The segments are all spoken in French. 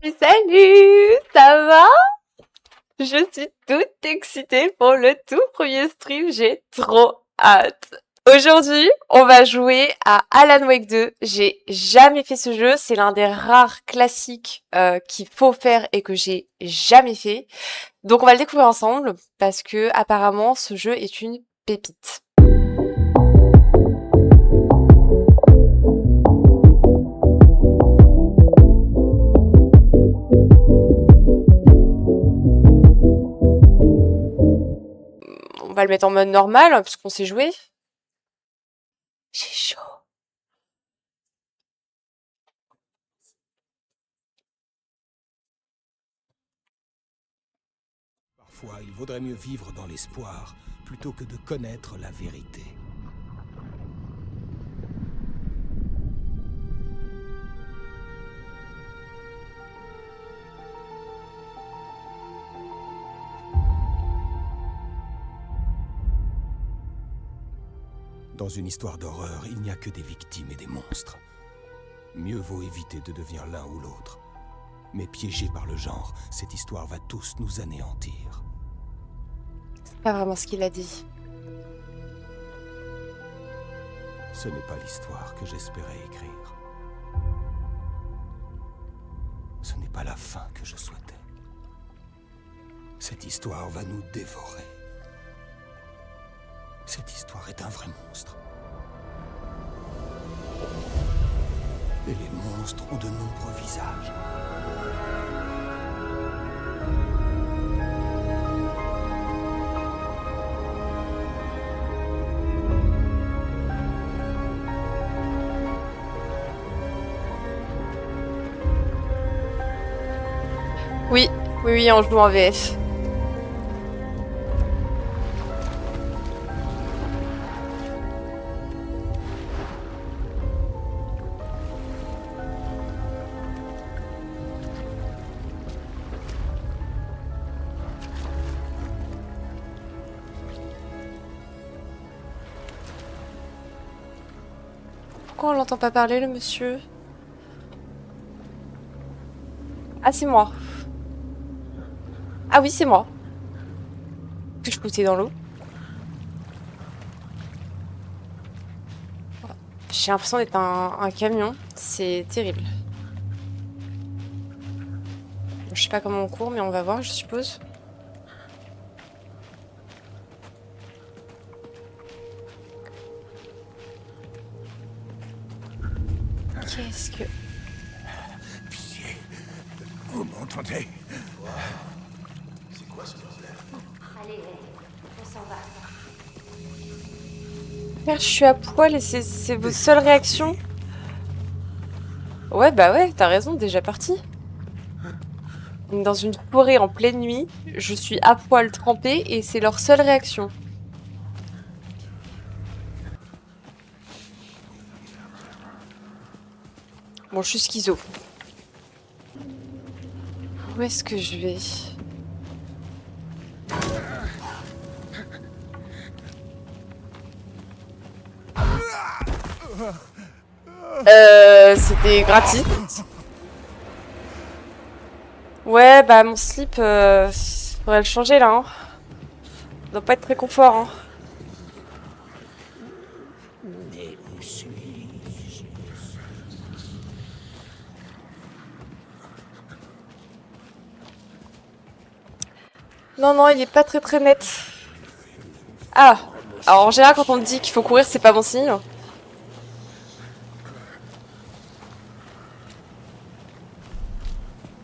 Salut, ça va? Je suis toute excitée pour le tout premier stream, j'ai trop hâte. Aujourd'hui, on va jouer à Alan Wake 2. J'ai jamais fait ce jeu, c'est l'un des rares classiques qu'il faut faire et que j'ai jamais fait. Donc on va le découvrir ensemble parce que apparemment ce jeu est une pépite. On va le mettre en mode normal parce qu'on sait jouer. J'ai chaud. Parfois, il vaudrait mieux vivre dans l'espoir plutôt que de connaître la vérité. Dans une histoire d'horreur, il n'y a que des victimes et des monstres. Mieux vaut éviter de devenir l'un ou l'autre. Mais piégés par le genre, cette histoire va tous nous anéantir. C'est pas vraiment ce qu'il a dit. Ce n'est pas l'histoire que j'espérais écrire. Ce n'est pas la fin que je souhaitais. Cette histoire va nous dévorer. Cette histoire est un vrai monstre. Et les monstres ont de nombreux visages. Oui, oui, on joue en VF. Pourquoi on l'entend pas parler, le monsieur? Ah, c'est moi. Ah oui, c'est moi. Que je foutais dans l'eau. J'ai l'impression d'être un camion. C'est terrible. Je sais pas comment on court, mais on va voir, je suppose. Qu'est-ce que... Pitié, vous m'entendez? C'est quoi ce bordel? Allez, on s'en va. Merde, je suis à poil et c'est vos seules réactions? Ouais, bah ouais, t'as raison, déjà parti. Dans une forêt en pleine nuit, je suis à poil trempée et c'est leur seule réaction. Bon, je suis schizo. Où est-ce que je vais? C'était gratis. Ouais, bah mon slip, faudrait le changer là. Hein. Ça doit pas être très confort. Hein. Mais où suis-je? Non, non, il est pas très net. Ah! Alors en général, quand on te dit qu'il faut courir, c'est pas bon signe.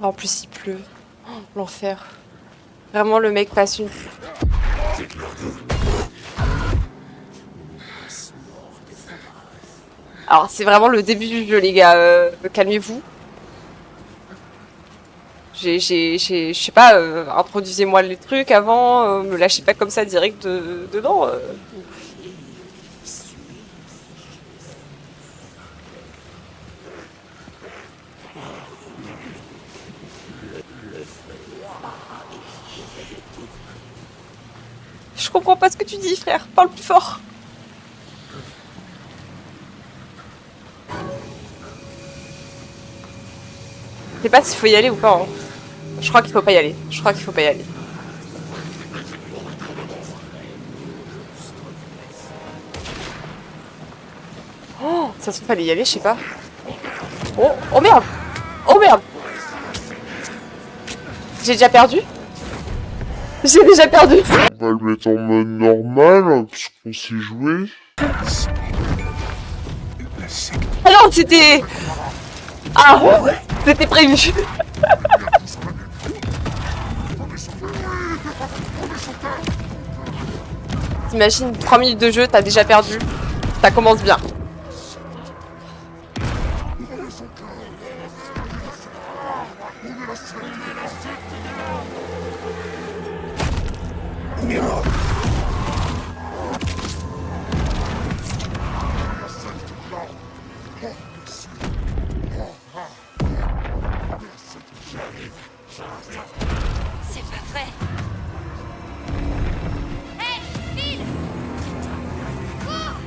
En plus, il pleut. Oh, l'enfer. Vraiment, le mec passe une... Alors, c'est vraiment le début du jeu, les gars. Calmez-vous. Je sais pas, introduisez-moi les trucs avant. Me lâchez pas comme ça direct dedans. Je comprends pas ce que tu dis, frère. Parle plus fort. Je sais pas s'il faut y aller ou pas. Hein. Je crois qu'il faut pas y aller. Je crois qu'il faut pas y aller. Oh, ça se trouve fallait y aller, je sais pas. Oh, oh merde! Oh merde! J'ai déjà perdu? J'ai déjà perdu! On va le mettre en mode normal, parce qu'on sait jouer. Ah non, c'était... Ah! C'était prévu! T'imagines, 3 minutes de jeu, t'as déjà perdu. Ça commence bien. C'est pas vrai. Hé, Phil! Cours!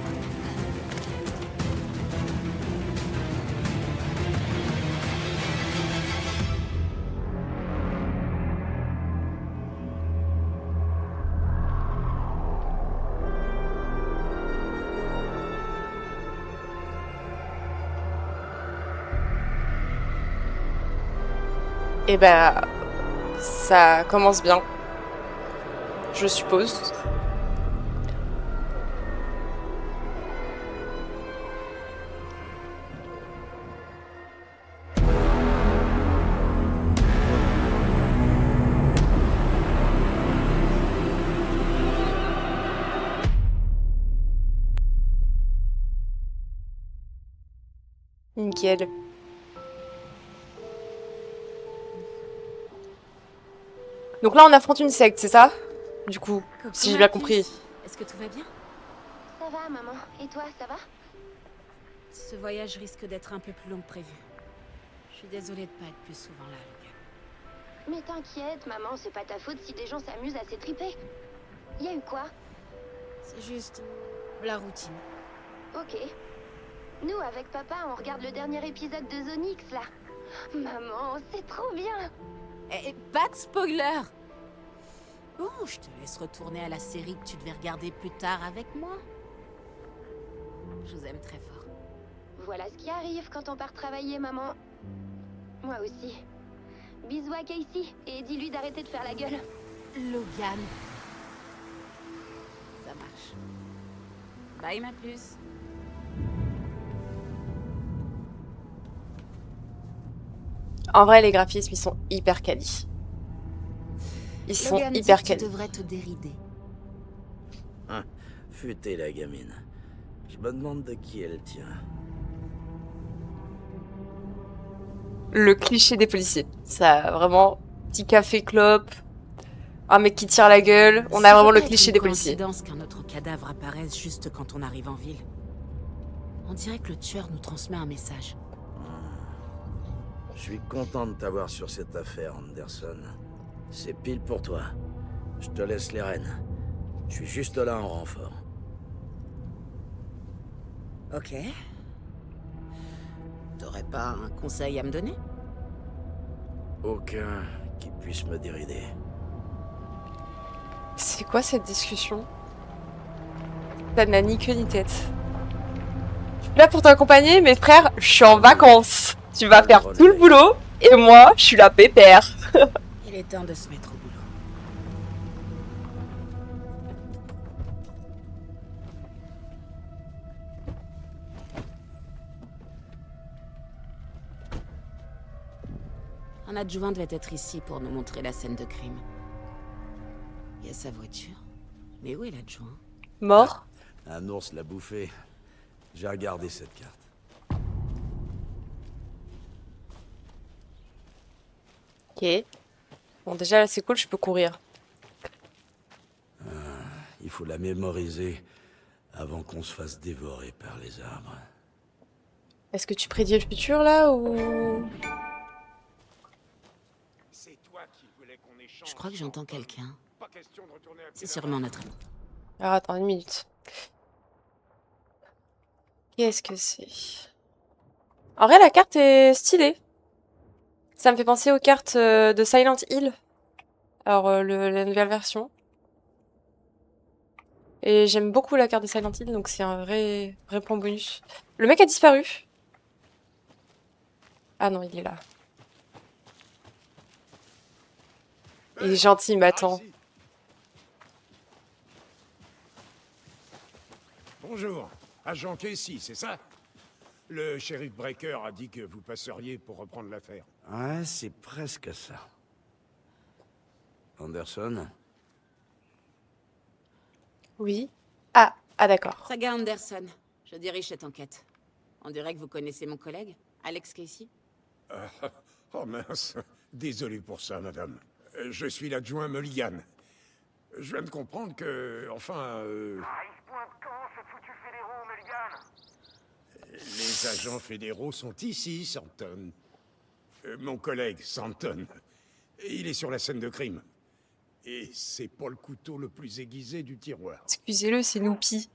Et ben, ça commence bien. Je suppose. Nickel. Donc là, on affronte une secte, c'est ça? Du coup, si j'ai bien compris. Est-ce que tout va bien? Ça va, maman. Et toi, ça va? Ce voyage risque d'être un peu plus long que prévu. Je suis désolée de pas être plus souvent là, Logan. Mais t'inquiète, maman, c'est pas ta faute si des gens s'amusent à s'étriper. Y a eu quoi? C'est juste la routine. Ok. Nous, avec papa, on regarde le dernier épisode de Zonix, là. Maman, c'est trop bien! Eh, pas de spoiler! Bon, je te laisse retourner à la série que tu devais regarder plus tard avec moi. Je vous aime très fort. Voilà ce qui arrive quand on part travailler, maman. Moi aussi. Bisous à Casey et dis-lui d'arrêter de faire la gueule. Logan. Ça marche. Bye, ma puce. En vrai, les graphismes, ils sont hyper quali. Ils sont Logan hyper dit que tu quali. devrais te dérider. Hein, futée la gamine. Je me demande de qui elle tient. Le cliché des policiers. Ça, vraiment, petit café clope, un mec qui tire la gueule. On a Ça vraiment peut le pas cliché être des une policiers. coïncidence qu'un autre cadavre apparaisse juste quand on arrive en ville. On dirait que le tueur nous transmet un message. Je suis content de t'avoir sur cette affaire, Anderson. C'est pile pour toi. Je te laisse les rênes. Je suis juste là en renfort. Ok. T'aurais pas un conseil à me donner? Aucun qui puisse me dérider. C'est quoi cette discussion? Ça n'a ni queue ni tête. Je suis là pour t'accompagner, mais frère, je suis en vacances. Tu vas faire tout le boulot, et moi, je suis la pépère. Il est temps de se mettre au boulot. Un adjoint devait être ici pour nous montrer la scène de crime. Il y a sa voiture. Mais où est l'adjoint? Mort? Un ours l'a bouffé. J'ai regardé cette carte. Ok. Bon, déjà, là, c'est cool, je peux courir. Il faut la mémoriser avant qu'on se fasse dévorer par les arbres. Est-ce que tu prédis le futur, là, ou... Je crois que j'entends quelqu'un. C'est sûrement notre ami. Alors, attends, une minute. Qu'est-ce que c'est? En vrai, la carte est stylée. Ça me fait penser aux cartes de Silent Hill. Alors, la nouvelle version. Et j'aime beaucoup la carte de Silent Hill, donc c'est un vrai point bonus. Le mec a disparu. Ah non, il est là. Il est gentil, il m'attend. Bonjour, agent Casey, c'est ça? Le shérif Breaker a dit que vous passeriez pour reprendre l'affaire. Ouais, c'est presque ça. Anderson? Oui. Ah d'accord. Saga Anderson, je dirige cette enquête. On dirait que vous connaissez mon collègue, Alex Casey. Oh mince, désolé pour ça, madame. Je suis l'adjoint Mulligan. Je viens de comprendre que, enfin... Les agents fédéraux sont ici, Santon. Mon collègue, Santon. Il est sur la scène de crime. Et c'est pas le couteau le plus aiguisé du tiroir. Excusez-le, c'est Noupi.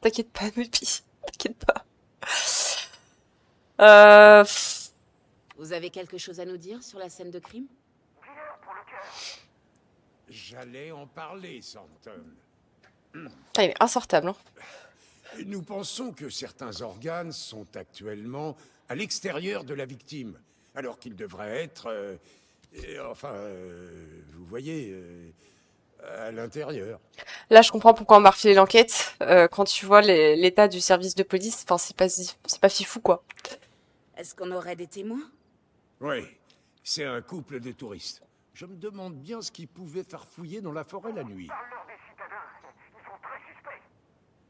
T'inquiète pas, Noupi. T'inquiète pas. Vous avez quelque chose à nous dire sur la scène de crime? J'allais en parler, Santon. Putain, il est insortable, hein. Nous pensons que certains organes sont actuellement à l'extérieur de la victime, alors qu'ils devraient être, vous voyez, à l'intérieur. Là, je comprends pourquoi on m'a refilé l'enquête. Quand tu vois l'état du service de police, enfin, c'est pas fifou, quoi. Est-ce qu'on aurait des témoins? Oui, c'est un couple de touristes. Je me demande bien ce qu'ils pouvaient farfouiller dans la forêt la nuit.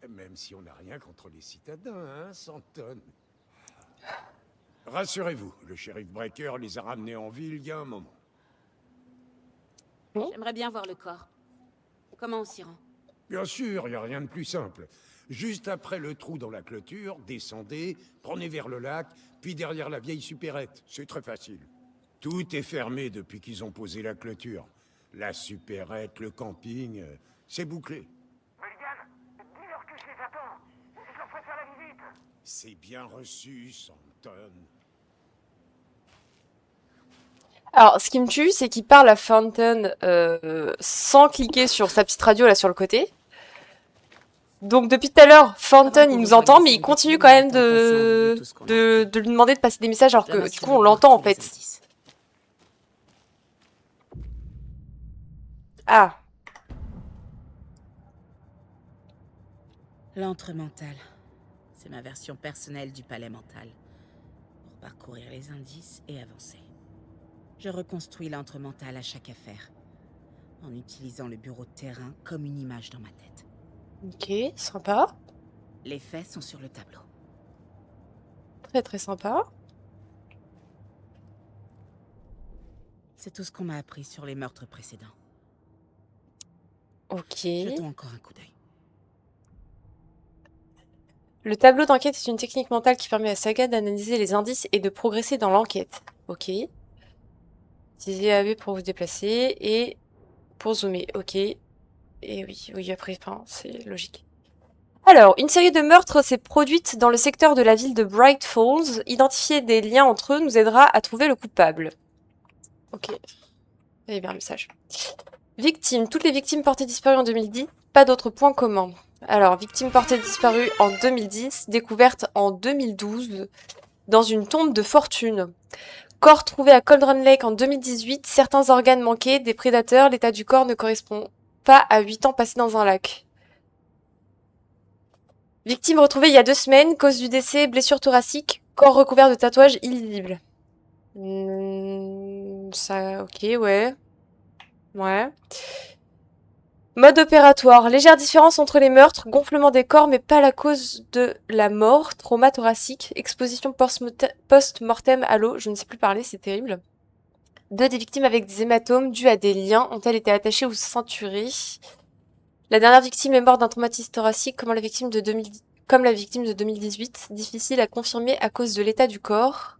Même si on n'a rien contre les citadins, hein, Santon. Rassurez-vous, le shérif Breaker les a ramenés en ville il y a un moment. J'aimerais bien voir le corps. Comment on s'y rend? Bien sûr, il n'y a rien de plus simple. Juste après le trou dans la clôture, descendez, prenez vers le lac, puis derrière la vieille supérette. C'est très facile. Tout est fermé depuis qu'ils ont posé la clôture. La supérette, le camping, c'est bouclé. C'est bien reçu, Santon. Alors, ce qui me tue, c'est qu'il parle à Fountain sans cliquer sur sa petite radio là sur le côté. Donc depuis tout à l'heure, Fountain il nous entend, mais il continue quand même de lui demander de passer des messages alors que du coup on l'entend en fait. Ah, L'antre mental. C'est ma version personnelle du palais mental. Pour parcourir les indices et avancer. Je reconstruis l'antre mental à chaque affaire. En utilisant le bureau de terrain comme une image dans ma tête. ok, sympa. Les faits sont sur le tableau. Très très sympa. C'est tout ce qu'on m'a appris sur les meurtres précédents. Ok. Jetons encore un coup d'œil. Le tableau d'enquête est une technique mentale qui permet à Saga d'analyser les indices et de progresser dans l'enquête. Ok. Utilisez AB pour vous déplacer et pour zoomer. Ok. Et oui, après, enfin, c'est logique. Alors, une série de meurtres s'est produite dans le secteur de la ville de Bright Falls. Identifier des liens entre eux nous aidera à trouver le coupable. Ok. Eh bien, un message. Victimes. Toutes les victimes portées disparues en 2010. Pas d'autres points communs. Alors, victime portée disparue en 2010, découverte en 2012 dans une tombe de fortune. Corps trouvé à Cauldron Lake en 2018, certains organes manqués, des prédateurs, l'état du corps ne correspond pas à 8 ans passés dans un lac. Victime retrouvée il y a 2 semaines, cause du décès, blessure thoracique, corps recouvert de tatouages illisibles. Ça, ok, ouais. Ouais. Mode opératoire. Légère différence entre les meurtres, gonflement des corps mais pas la cause de la mort, trauma thoracique, exposition post-mortem à l'eau, je ne sais plus parler, c'est terrible. 2 des victimes avec des hématomes dus à des liens ont-elles été attachées ou ceinturées? La dernière victime est morte d'un traumatisme thoracique comme la victime de 2018, difficile à confirmer à cause de l'état du corps.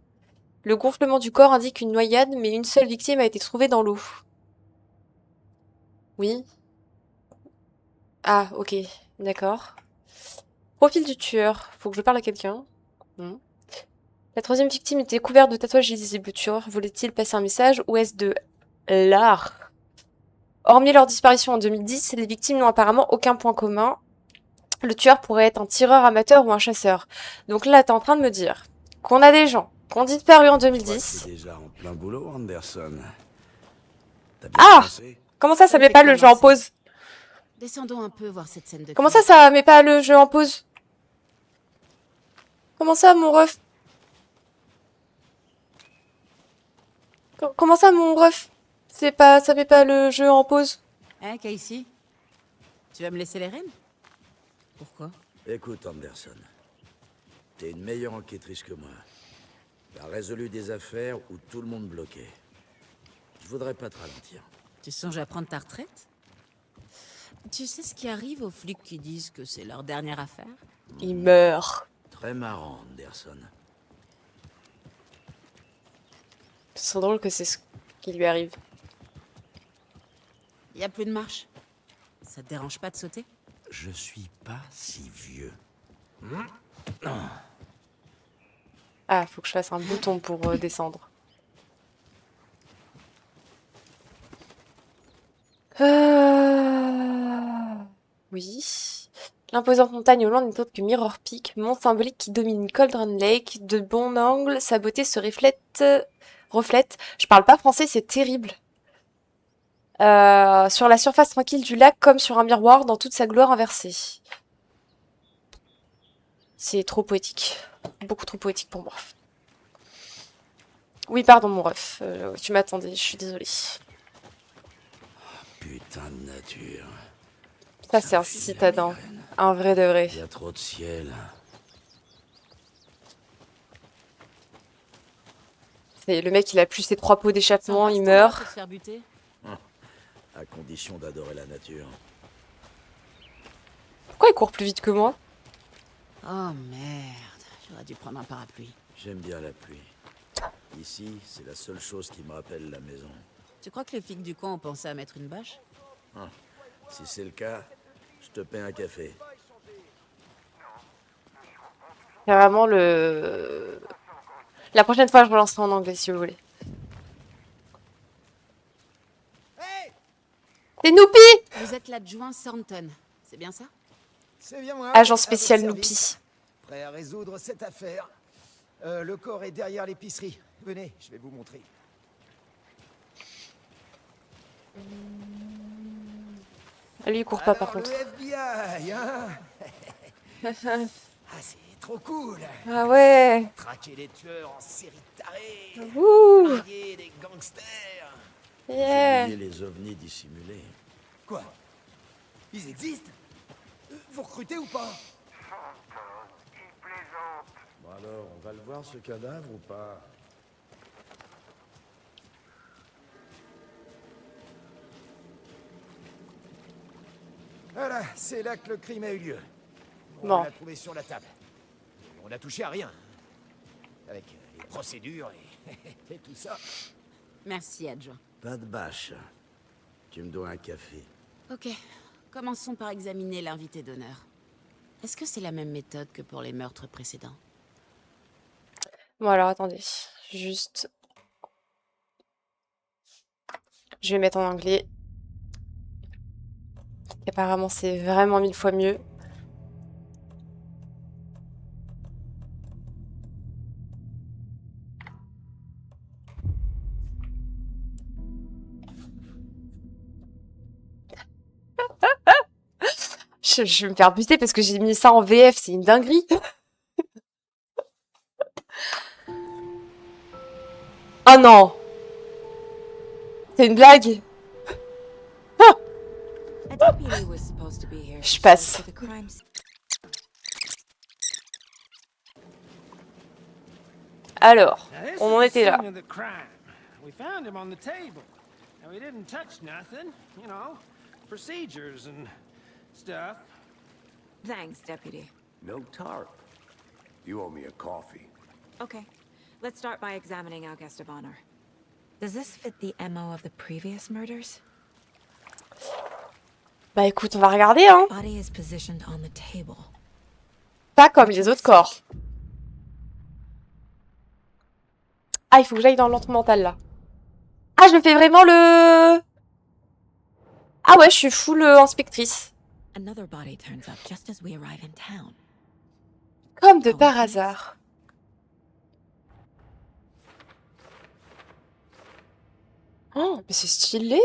Le gonflement du corps indique une noyade mais une seule victime a été trouvée dans l'eau. Oui. Ah, ok, d'accord. Profil du tueur. Faut que je parle à quelqu'un. Non. La troisième victime était couverte de tatouages illisibles. Le tueur voulait-il passer un message ou est-ce de l'art? Hormis leur disparition en 2010, les victimes n'ont apparemment aucun point commun. Le tueur pourrait être un tireur amateur ou un chasseur. Donc là, t'es en train de me dire qu'on a des gens qui ont disparu en Je crois que 2010. t'es déjà en plein boulot, Anderson. T'as bien Ah! commencé? Comment ça met pas le jeu en pause? Descendons un peu voir cette scène de Comment crime. ça met pas le jeu en pause? Comment ça, mon ref? Comment ça, mon ref? Ça met pas le jeu en pause? Hein, Casey? Tu vas me laisser les rênes? Pourquoi? Écoute, Anderson. T'es une meilleure enquêtrice que moi. T'as résolu des affaires où tout le monde bloquait. Je voudrais pas te ralentir. Tu songes à prendre ta retraite? Tu sais ce qui arrive aux flics qui disent que c'est leur dernière affaire? Il meurt. Très marrant, Anderson. Ce serait drôle que c'est ce qui lui arrive. Y a plus de marche. Ça te dérange pas de sauter? Je suis pas si vieux. Ah, faut que je fasse un bouton pour descendre. Oui. L'imposante montagne au loin n'est autre que Mirror Peak, mont symbolique qui domine Cauldron Lake. De bon angle, sa beauté se reflète. Je parle pas français, c'est terrible. Sur la surface tranquille du lac, comme sur un miroir, dans toute sa gloire inversée. C'est trop poétique. Beaucoup trop poétique pour moi. Oui, pardon, mon ref. Tu m'attendais, je suis désolée. Putain de nature. Ça, c'est un me file la citadin. migraine. Un vrai de vrai. Il y a trop de ciel. C'est le mec, il a plus ses 3 pots d'échappement, Sympa, il ce temps-là, meurt. pour se faire buter. À condition d'adorer la nature. Pourquoi il court plus vite que moi? Oh merde, j'aurais dû prendre un parapluie. J'aime bien la pluie. Ici, c'est la seule chose qui me rappelle la maison. Tu crois que les flics du coin ont pensé à mettre une bâche? Si c'est le cas, je te paie un café. C'est vraiment le... La prochaine fois, je relancerai en anglais, si vous voulez. C'est Noupi! Vous êtes l'adjoint Thornton, c'est bien ça? C'est bien moi. Agent à votre spécial service. Noupi. Prêt à résoudre cette affaire. Le corps est derrière l'épicerie. Venez, je vais vous montrer. Lui, il court pas, par Alors, contre. le FBI, hein. Ah, c'est trop cool. Ah ouais! Traquer les tueurs en série tarée. Ouh! Flinguer les gangsters. Yeah! Oubliez les ovnis dissimulés. Quoi? Ils existent? Vous recrutez ou pas? Bon alors, on va le voir ce cadavre ou pas? Voilà, c'est là que le crime a eu lieu. On Bon. l'a trouvé sur la table. On n'a touché à rien. Avec les procédures et tout ça. Merci, adjoint. Pas de bâche. Tu me dois un café. Ok, commençons par examiner l'invité d'honneur. Est-ce que c'est la même méthode que pour les meurtres précédents? Bon, alors, attendez. Juste... Je vais mettre en anglais. Apparemment, c'est vraiment 1000 fois mieux. Je vais me faire buter parce que j'ai mis ça en VF, c'est une dinguerie. Oh non! C'est une blague? Je passe. Alors, on en était là. We found him on the table. And we didn't touch nothing, you know, procedures and stuff. Thanks, Deputy. No tarp. You owe me a coffee. Okay, let's start by examining our guest of honor. Does this fit the MO of the previous murders? Bah écoute, on va regarder, hein. Body is positioned on the table. Pas comme les autres corps. Ah, il faut que j'aille dans l'antre mental, là. Ah, je fais vraiment le... Ah ouais, je suis full inspectrice. Another body turns up just as we arrive in town. Comme de par hasard. Oh, mais c'est stylé!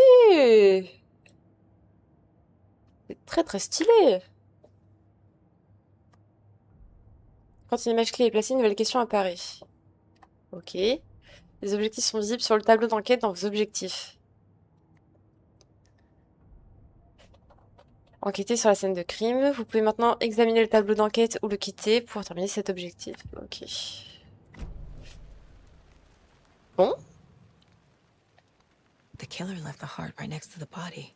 C'est très très stylé! Quand une image clé est placée, une nouvelle question apparaît. Ok. Les objectifs sont visibles sur le tableau d'enquête dans vos objectifs. Enquêtez sur la scène de crime. Vous pouvez maintenant examiner le tableau d'enquête ou le quitter pour terminer cet objectif. Ok. Bon. The killer left the heart right next to the body.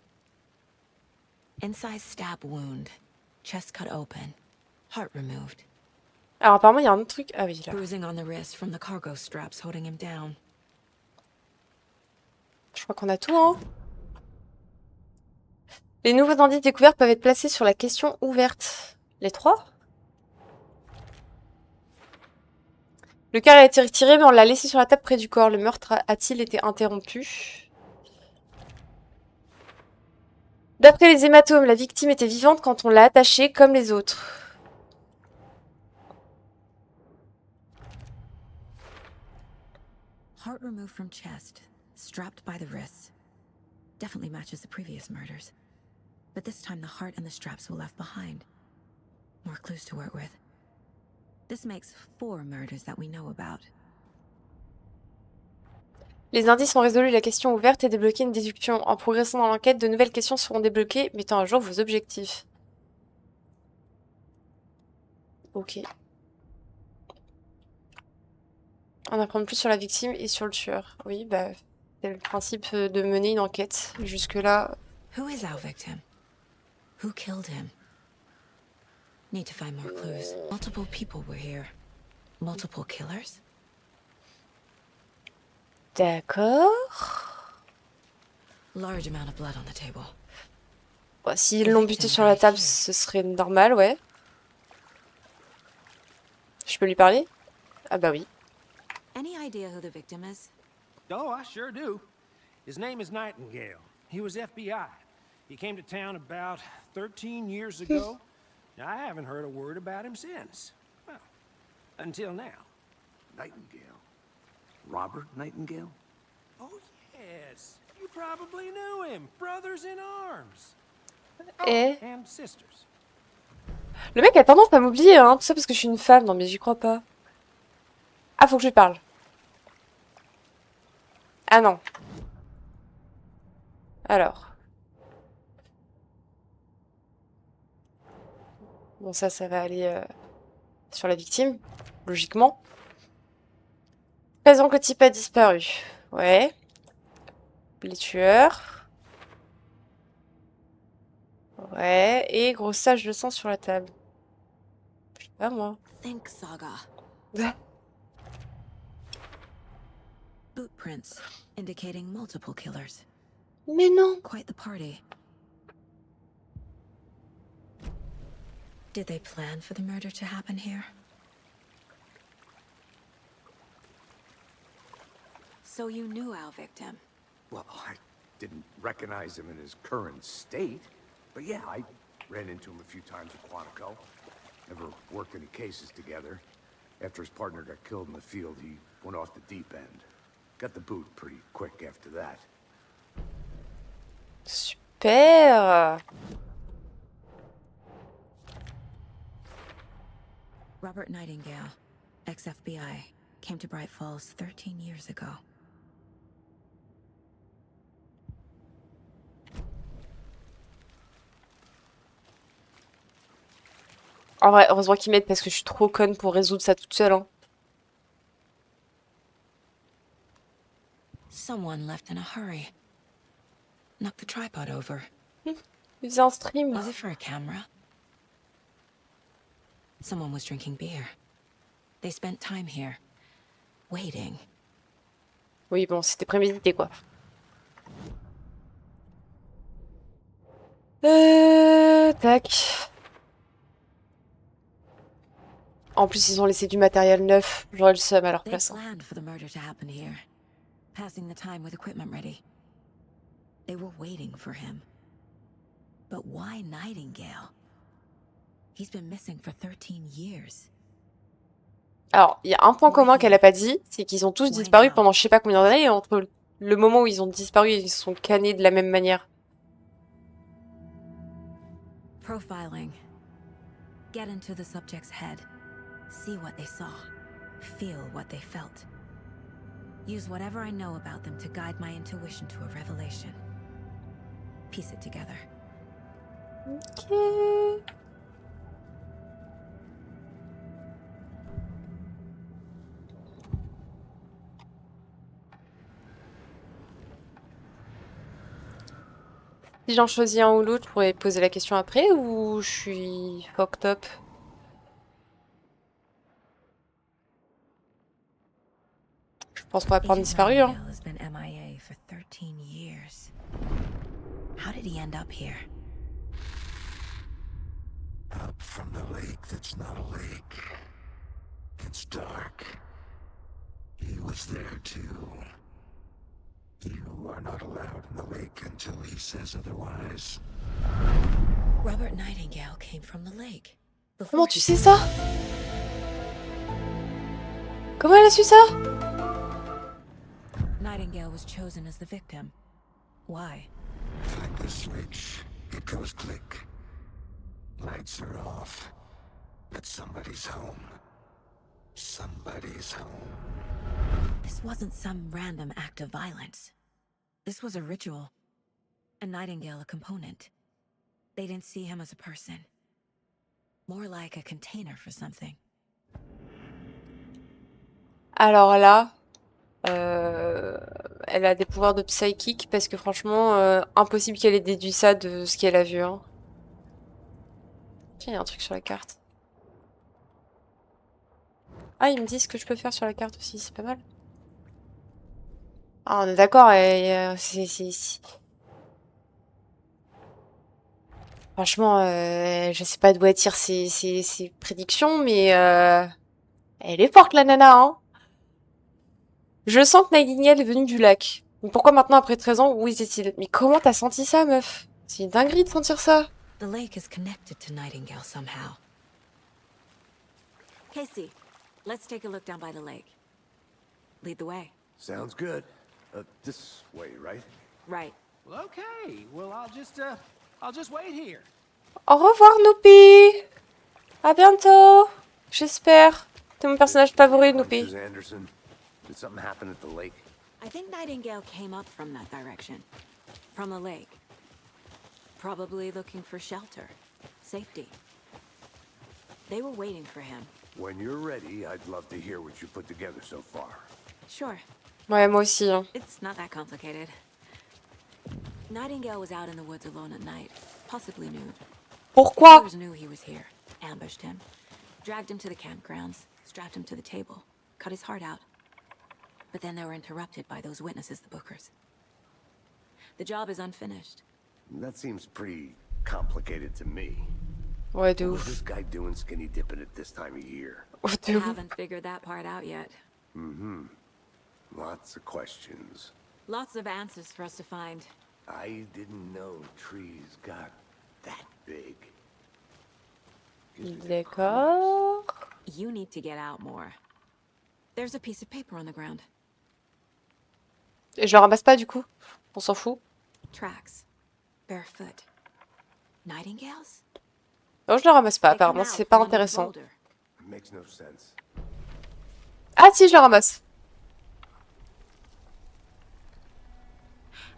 Inside stab wound. Chest cut open. Heart removed. Alors apparemment il y a un autre truc. Ah oui, là. Bruising on the wrist from the cargo straps holding him down. Je crois qu'on a tout, hein. Les nouveaux indices découverts peuvent être placés sur la question ouverte. Les 3? Le cœur a été retiré, mais on l'a laissé sur la table près du corps. Le meurtre a-t-il été interrompu? D'après les hématomes, la victime était vivante quand on l'a attachée, comme les autres. Heart removed from chest, strapped by the wrists. Definitely matches the previous murders. But this time the heart and the straps were left behind. More clues to work with. This makes 4 murders that we know about. Les indices ont résolu la question ouverte et débloqué une déduction. En progressant dans l'enquête, de nouvelles questions seront débloquées, mettant à jour vos objectifs. Ok. En apprendre plus sur la victime et sur le tueur. Oui, bah, c'est le principe de mener une enquête. Jusque-là... Who is our victim? Who killed him? Need to find more clues. Multiple people were here. Multiple killers? D'accord. Large amount of blood on the table. Bon, s'ils l'ont buté sur la table, ce serait normal, ouais. Je peux lui parler? Ah bah oui. Any idea who the victim is? Oh, I sure do. His name is Nightingale. He was FBI. He came to town about 13 years ago. I haven't heard a word about him since. Well, until now. Nightingale? Robert Nightingale? Oh, yes. You probably knew him. Brothers in arms. Et... And sisters. Le mec a tendance à m'oublier, hein. Tout ça parce que je suis une femme. Non, mais j'y crois pas. Ah, faut que je lui parle. Ah non. Alors. Bon, ça va aller sur la victime, logiquement. Raison que le type a disparu. Ouais. Les tueurs. Ouais. Et grosse tache de sang sur la table. Je sais pas, moi. Think Saga. Bootprints indicating multiple killers. Mais non. Quite the party. Did they plan for the murder to happen here? So you knew our victim? Well, I didn't recognize him in his current state. But yeah, I ran into him a few times at Quantico. Never worked any cases together. After his partner got killed in the field, he went off the deep end. Got the boot pretty quick after that. Super. Robert Nightingale, ex-FBI, came to Bright Falls 13 years ago. En vrai, heureusement qu'ils m'aident parce que je suis trop conne pour résoudre ça toute seule, hein. Someone left in a hurry. Knocked the tripod over. Il faisait un stream. Was it for a camera? Someone was drinking beer. They spent time here, waiting. Oui, bon, c'était prémédité, quoi. Tac. En plus, ils ont laissé du matériel neuf. J'aurais le seum à leur They place. Hein. planned for the murder to happen here, passing the time with equipment ready. They were waiting for him. But why Nightingale? He's been missing for 13 years. Alors, il y a un point commun qu'elle a pas dit, c'est qu'ils ont tous disparu pendant je sais pas combien d'années, et entre le moment où ils ont disparu et ils se sont cannés de la même manière. Profiling. Get into the subject's head. See what they saw. Feel what they felt. Use whatever I know about them to guide my intuition to a revelation. Piece it together. Ok. Si j'en choisis un ou l'autre, je pourrais poser la question après ou je suis fucked up? Je pense qu'on va prendre disparu, hein. Nightingale has been MIA for 13 years. How did he end up here? Up from the lake that's not a lake. It's dark. He was there too. You are not allowed in the lake until he says otherwise. Robert Nightingale came from the lake. Comment tu sais ça? Comment elle a su ça? Nightingale was chosen as the victim. Why? Flick the switch. It goes click. Lights are off. But somebody's home. Somebody's home. This wasn't some random act of violence. This was a ritual. And Nightingale a component. They didn't see him as a person. More like a container for something. Alors là, elle a des pouvoirs de psychique parce que franchement, impossible qu'elle ait déduit ça de ce qu'elle a vu. Hein. Tiens, il y a un truc sur la carte. Ah, ils me disent ce que je peux faire sur la carte aussi, c'est pas mal. Ah, on est d'accord, franchement, je sais pas d'où elle tire ses prédictions, mais elle est forte la nana, hein. Je sens que Nightingale est venu du lac. Mais pourquoi maintenant, après 13 ans, où est-il? Mais comment t'as senti ça, meuf? C'est une dinguerie de sentir ça. The lake is connected to Nightingale somehow. Casey, let's take a look down by the lake. Lead the way. Sounds good. This way, right? Right. Well, okay. Well, I'll just wait here. Au revoir, Noopy. À bientôt. J'espère. T'es mon personnage favori, Noopy. Mrs. Anderson, did something happen at the lake? I think Nightingale came up from that direction. From the lake. Probably looking for shelter. Safety. They were waiting for him. When you're ready, I'd love to hear what you put together so far. Sure. Ouais, moi aussi. Hein. It's not that complicated. Nightingale was out in the woods alone at night, possibly nude. Pourquoi? Killers knew he was here, ambushed him, dragged him to the campgrounds, strapped him to the table, cut his heart out. But then they were interrupted by those witnesses, the Bookers. The job is unfinished. That seems pretty complicated to me. Ouais, de What was ouf. this guy doing skinny dipping at this time of year? I haven't figured that part out yet. Mm-hmm. Lots of questions. Lots of answers for us to find. I didn't know trees got that big. D'accord. You need to get out more. There's a piece of paper on the ground. Et je le ramasse pas, du coup. On s'en fout. Tracks. Barefoot. Nightingales? Non, je le ramasse pas, apparemment. C'est pas intéressant. It makes no sense. Ah si, je le ramasse.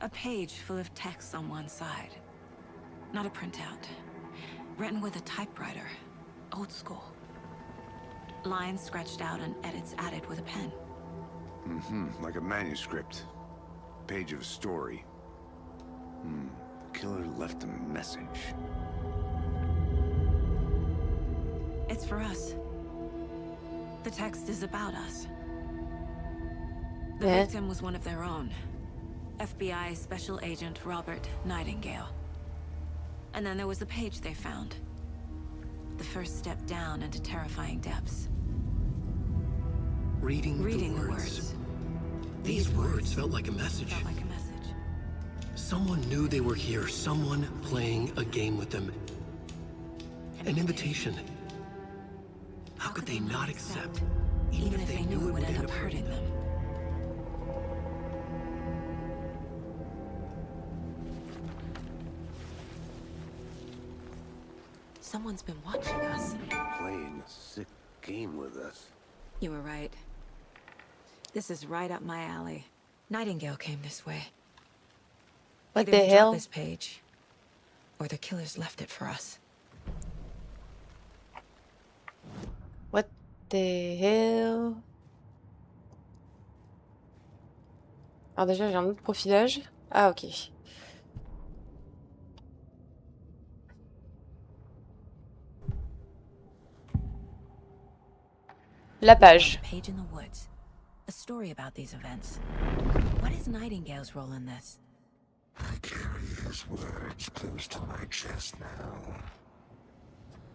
A page full of text on one side. Not a printout. Written with a typewriter. Old school. Lines scratched out and edits added with a pen. Mm-hmm. Like a manuscript. Page of a story. Killer left a message. It's for us. The text is about us. The Yeah. victim was one of their own. FBI Special Agent Robert Nightingale. And then there was the page they found. the first step down into terrifying depths. Reading the the words. These words felt like a message. Someone knew they were here. Someone playing a game with them. An invitation. How could they not accept, even if they knew it would end up hurting them? Someone's been watching us. Playing a sick game with us. You were right. This is right up my alley. Nightingale came this way. What Either the he dropped hell? this page, or the killers left it for us. What the hell? Alors déjà, j'ai un autre profilage. Ah, ok. La page. Page in the woods. A story about these events. What is Nightingale's role in this? I carry his words close to my chest now.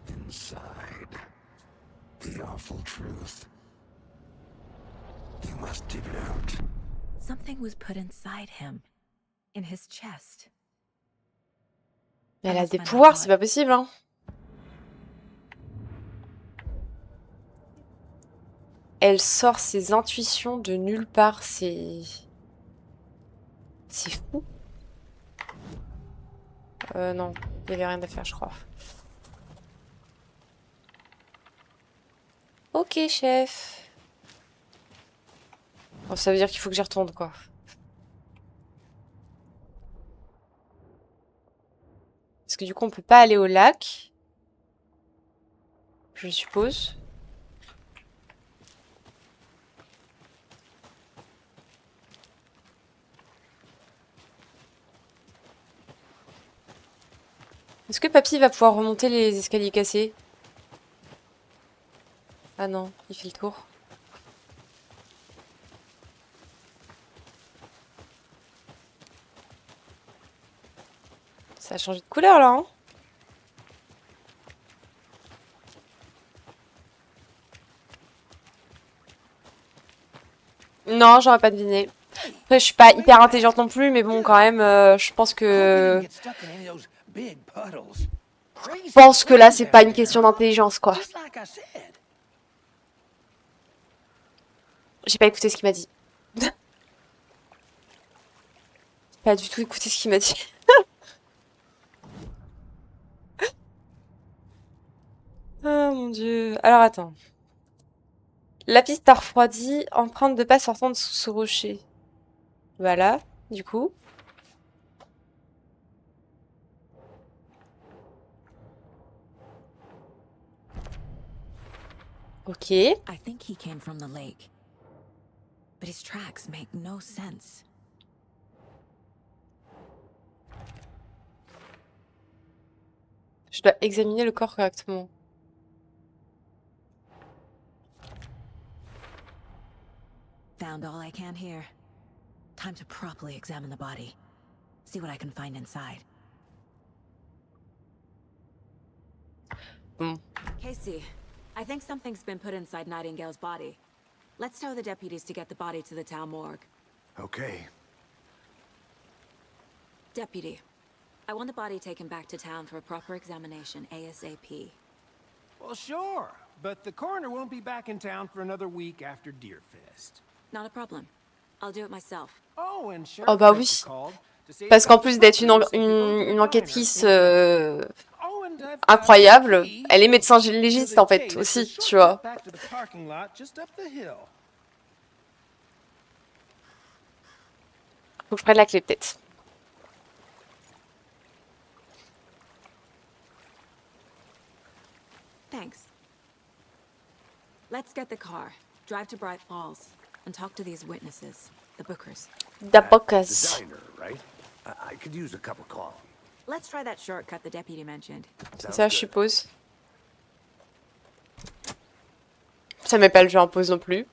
Inside, the awful truth. You must dig it out. Something was put inside him. In his chest. Mais elle a des pouvoirs, c'est pas possible, hein. Elle sort ses intuitions de nulle part, c'est fou. Non, il y avait rien à faire, je crois. Ok, chef. Bon, ça veut dire qu'il faut que j'y retourne, quoi. Parce que du coup, on peut pas aller au lac. Je suppose. Est-ce que papy va pouvoir remonter les escaliers cassés? Ah non, il fait le tour. Ça a changé de couleur là, hein? Non, j'aurais pas deviné. Après, je suis pas hyper intelligente non plus, mais bon, quand même, je pense que... Je pense que là, c'est pas une question d'intelligence, quoi. J'ai pas écouté ce qu'il m'a dit. Pas du tout écouté ce qu'il m'a dit. Oh mon dieu. Alors attends. La piste a refroidi, empreinte de pas sortant de sous ce rocher. Voilà, du coup. Ok. I think he came from the lake. But his tracks make no sense. Je dois examiner le corps correctement. Found all I can here. Time to properly examine the body. See what I can find inside. Casey, I think something's been put inside Nightingale's body. Let's tell the deputies to get the body to the town morgue. Okay. Deputy, I want the body taken back to town for a proper examination ASAP. Well, sure, but the coroner won't be back in town for another week after Deerfest. Not a problem. I'll do it myself. Oh, and Sheriff Oh bah oui. Fletcher called to say Parce qu'en about plus d'être smugglers that belong to une the enquêtrice diner. Oh, and I've got incroyable, the key elle est médecin to légiste the en fait gate. It's a aussi, short tu vois. cut back to the parking lot just up the hill. Faut que je prenne la clé peut-être. Thanks. Let's get the car, drive to Bright Falls, and talk to these witnesses, the Bookers. The The Bookers. diner, right? I could use a cup of coffee. Let's try that shortcut the deputy mentioned. C'est ça, je suppose. Ça met pas le jeu en pause non plus.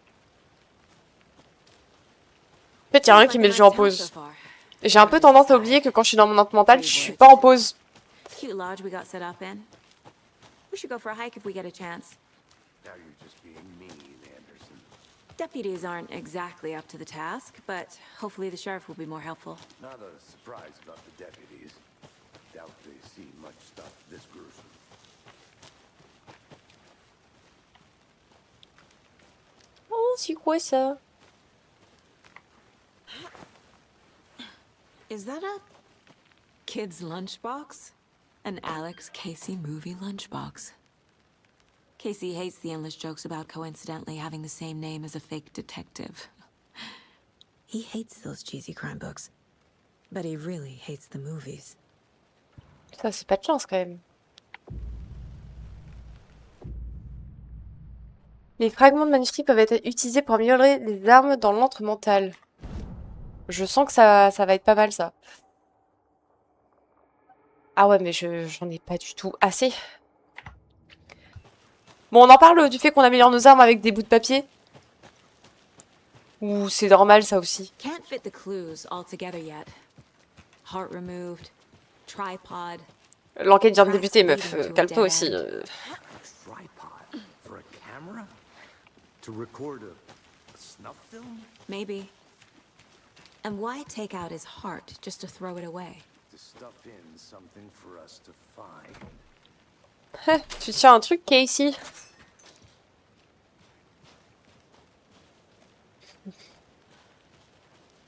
En fait, y a rien qui met le jeu en pause. J'ai un peu tendance à oublier que quand je suis dans mon ordre mental, je suis pas en pause. Cute lodge we got set up in. We should go for a hike if we get a chance. Now you're just being mean, Anderson. Deputies aren't exactly up to the task, but hopefully the sheriff will be more helpful. Not a surprise about the deputies. Doubt they see much stuff this gruesome. Oh, c'est quoi ça? Is that a kid's lunchbox? An Alex Casey movie lunchbox. Casey hates the endless jokes about coincidentally having the same name as a fake detective. He hates those cheesy crime books, but he really hates the movies. Ça, c'est pas de chance quand même. Les fragments de manuscrits peuvent être utilisés pour améliorer les armes dans l'antre mental. Je sens que ça va être pas mal ça. Ah ouais, mais j'en ai pas du tout assez. Bon, on en parle du fait qu'on améliore nos armes avec des bouts de papier. Ou c'est normal ça aussi. Can't fit the clues all together yet. Heart removed, tripod. L'enquête vient de débuter, meuf. Calme-toi aussi. Tripod for a camera? To record a snuff film? Maybe. And why take out his heart just to throw it away? To stuff in something for us to find. Tu tiens un truc, Casey?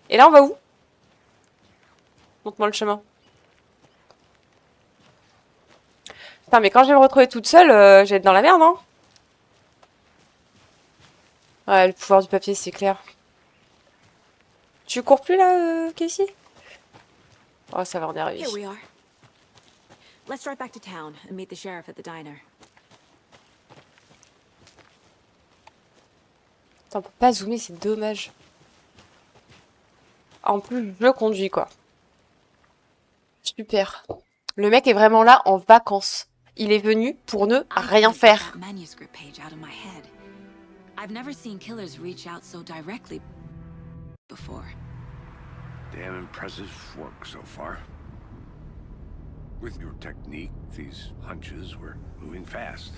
Et là, on va où? Montre-moi le chemin. Putain, mais quand je vais me retrouver toute seule, je vais être dans la merde, hein? Ouais, le pouvoir du papier, c'est clair. Tu cours plus, là, Casey? Oh, ça va, on est arrivé. Here we are. Let's drive back to town and meet the sheriff at the diner. Attends, on peut pas zoomer, c'est dommage. En plus, je conduis, quoi. Super. Le mec est vraiment là en vacances. Il est venu pour ne rien faire. I've never seen killers reach out so directly before. Damn impressive work so far. With your technique, these hunches were moving fast.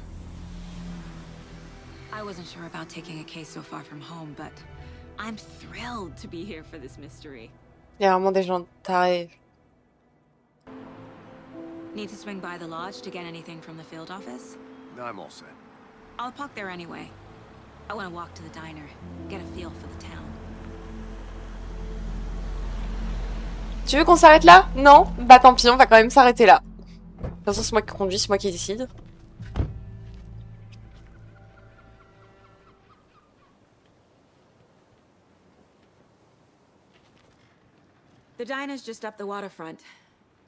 I wasn't sure about taking a case so far from home, but I'm thrilled to be here for this mystery. Il y a vraiment des gens tarés. Need to swing by the lodge to get anything from the field office? No, I'm all set. I'll park there anyway. I want to walk to the diner, get a feel for the town. Tu veux qu'on s'arrête là? Non? Bah tant pis, on va quand même s'arrêter là. De toute façon, c'est moi qui conduis, c'est moi qui décide. The diner's just up the waterfront.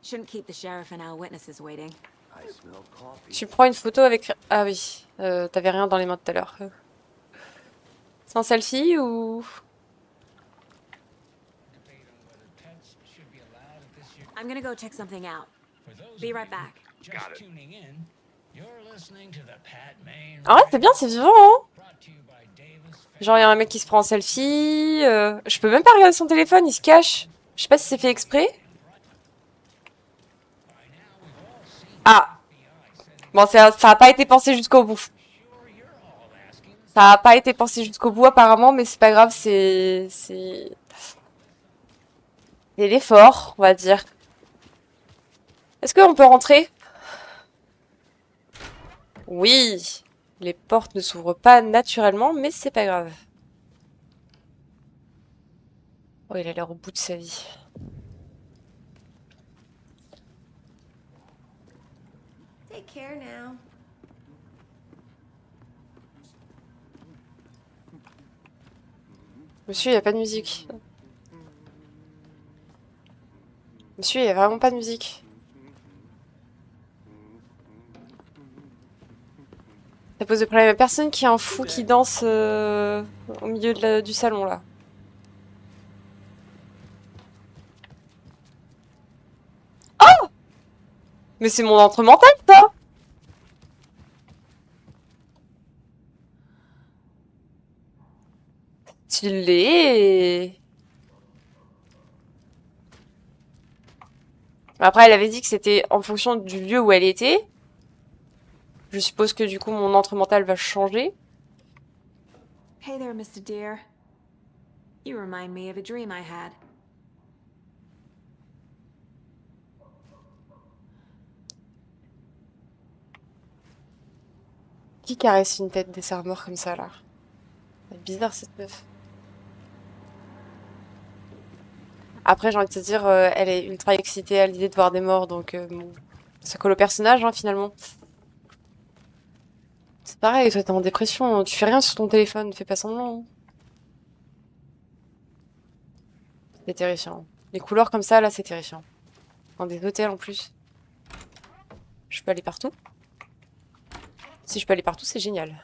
Shouldn't keep the sheriff and our witnesses waiting. I smell coffee. Tu prends une photo avec... Ah oui, t'avais rien dans les mains tout à l'heure. C'est un selfie ou... I'm gonna go check something out. Be right back. Got it. Ah ouais, c'est bien, c'est vivant, hein. Genre, il y a un mec qui se prend en selfie. Je peux même pas regarder son téléphone, il se cache. Je sais pas si c'est fait exprès. Ah. Bon, ça a pas été pensé jusqu'au bout. Ça a pas été pensé jusqu'au bout, apparemment, mais c'est pas grave, c'est l'effort, on va dire. Est-ce qu'on peut rentrer? Oui. Les portes ne s'ouvrent pas naturellement, mais c'est pas grave. Oh, il a l'air au bout de sa vie. Take care now. Monsieur, il n'y a pas de musique. Monsieur, il n'y a vraiment pas de musique. Ça pose de problème à personne qui est un fou qui danse au milieu du salon, là. Oh! Mais c'est mon entre mental, ça! Stylé! Après, elle avait dit que c'était en fonction du lieu où elle était. Je suppose que du coup mon entre mental va changer. Hey there, Mr. Deer. You remind me of a dream I had. Qui caresse une tête des serres morts comme ça là? C'est bizarre cette meuf. Après j'ai envie de te dire, elle est ultra excitée à l'idée de voir des morts, donc bon, ça colle au personnage hein, finalement. C'est pareil, toi t'es en dépression, tu fais rien sur ton téléphone, fais pas semblant. Hein. C'est terrifiant. Les couleurs comme ça là, c'est terrifiant. Dans des hôtels en plus. Je peux aller partout. Si je peux aller partout, c'est génial.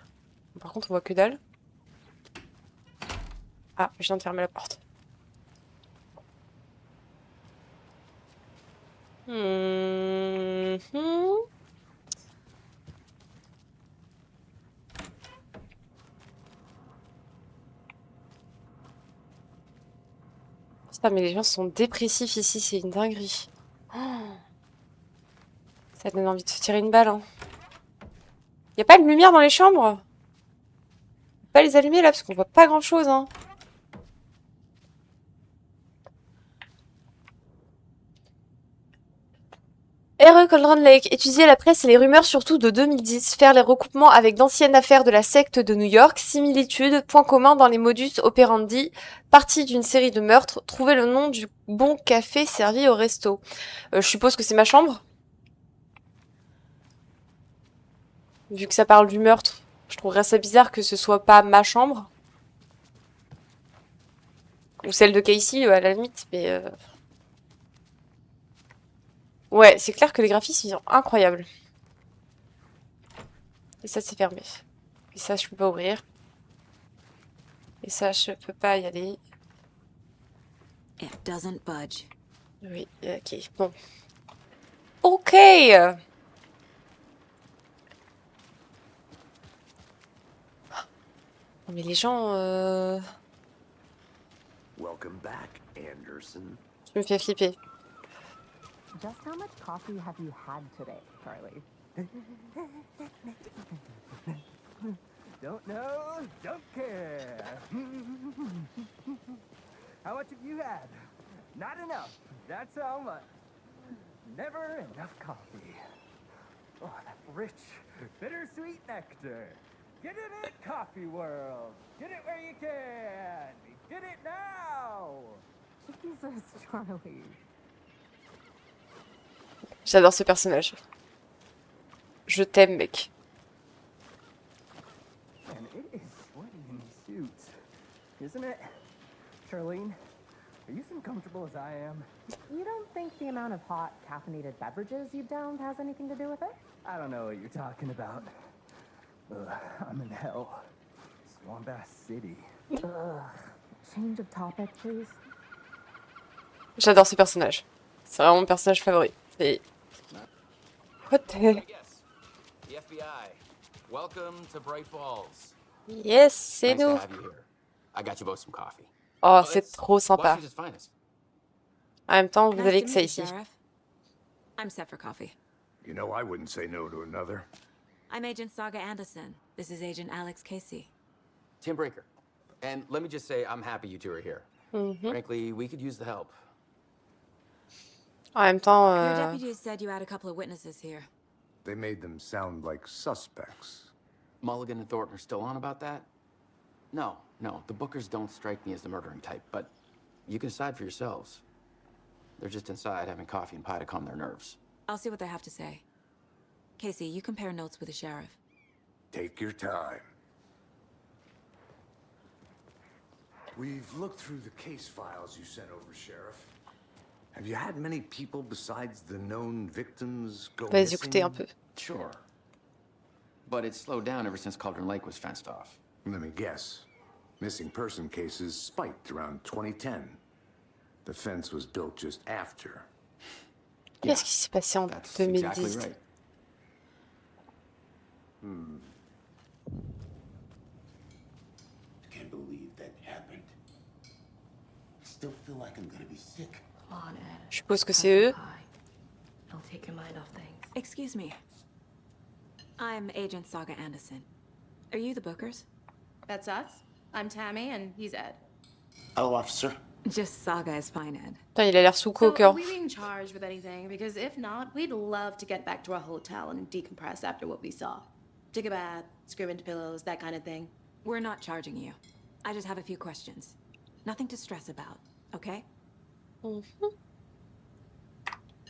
Par contre, on voit que dalle. Ah, je viens de fermer la porte. Putain, mais les gens sont dépressifs ici, c'est une dinguerie. Oh. Ça donne envie de se tirer une balle. Hein. Y a pas de lumière dans les chambres? On peut pas les allumer là parce qu'on voit pas grand chose. Hein. R.E. Cauldron Lake. Étudier la presse et les rumeurs surtout de 2010. Faire les recoupements avec d'anciennes affaires de la secte de New York. Similitudes, points communs dans les modus operandi. Partie d'une série de meurtres. Trouver le nom du bon café servi au resto. Je suppose que c'est ma chambre. Vu que ça parle du meurtre, je trouverais ça bizarre que ce soit pas ma chambre. Ou celle de Casey, à la limite, mais... Ouais, c'est clair que les graphismes, ils sont incroyables. Et ça, c'est fermé. Et ça, je peux pas ouvrir. Et ça, je peux pas y aller. It doesn't budge. Oui, ok, bon. Ok. Mais les gens... Welcome back, Anderson. Je me fais flipper. Just how much coffee have you had today, Charlie? Don't know, don't care. How much have you had? Not enough. That's how much. Never enough coffee. Oh, that rich, bittersweet nectar. Get it at Coffee World. Get it where you can. Get it now. Jesus, Charlie. J'adore ce personnage. Je t'aime, mec. And it is sweaty in these suits, isn't it? Charlene, are you as comfortable as I am? You don't think the amount of hot, caffeinated beverages you've downed has anything to do with it? I don't know what you're talking about. Ugh, I'm in hell. Swamp Ass City. Ugh. Change of topic, please. J'adore ce personnage. C'est vraiment mon personnage favori. Et... What the... Yes, the FBI. Welcome to Bright Falls. Yes, c'est Nice to nous. have you here. I got you both some coffee. Oh, c'est trop it's sympa. Washington's finest. En même temps, vous Nice avez to que ça meet you, ici. Sheriff. I'm set for coffee. You know, I wouldn't say no to another. I'm Agent Saga Anderson. This is Agent Alex Casey. Tim Breaker. And let me just say, I'm happy you two are here. Frankly, we could use the help. En même temps, Your deputies said you had a couple of witnesses here. They made them sound like suspects. Mulligan and Thornton are still on about that? No, the Bookers don't strike me as the murdering type, but you can decide for yourselves. They're just inside having coffee and pie to calm their nerves. I'll see what they have to say. Casey, you compare notes with the sheriff. Take your time. We've looked through the case files you sent over, Sheriff. Have you had many people besides the known victims go on va les missing? écouter un peu. Sure. But it's slowed down ever since Cauldron Lake was fenced off. Let me guess. Missing person cases spiked around 2010. The fence was built just after. Qu'est-ce qui s'est passé en That's 2010? exactly right. Can't believe that happened. Still feel like I'm gonna be sick. Je suppose que c'est eux. Excuse me. I'm Agent Saga Anderson. Are you the Bookers? That's us. I'm Tammy, and he's Ed. Hello, officer. Just Saga is fine, Ed. Putain, il a l'air sous So, coke. are we being charged with anything? Because if not, we'd love to get back to our hotel and decompress after what we saw. Take a bath, scream into pillows, that kind of thing. We're not charging you. I just have a few questions. Nothing to stress about, okay?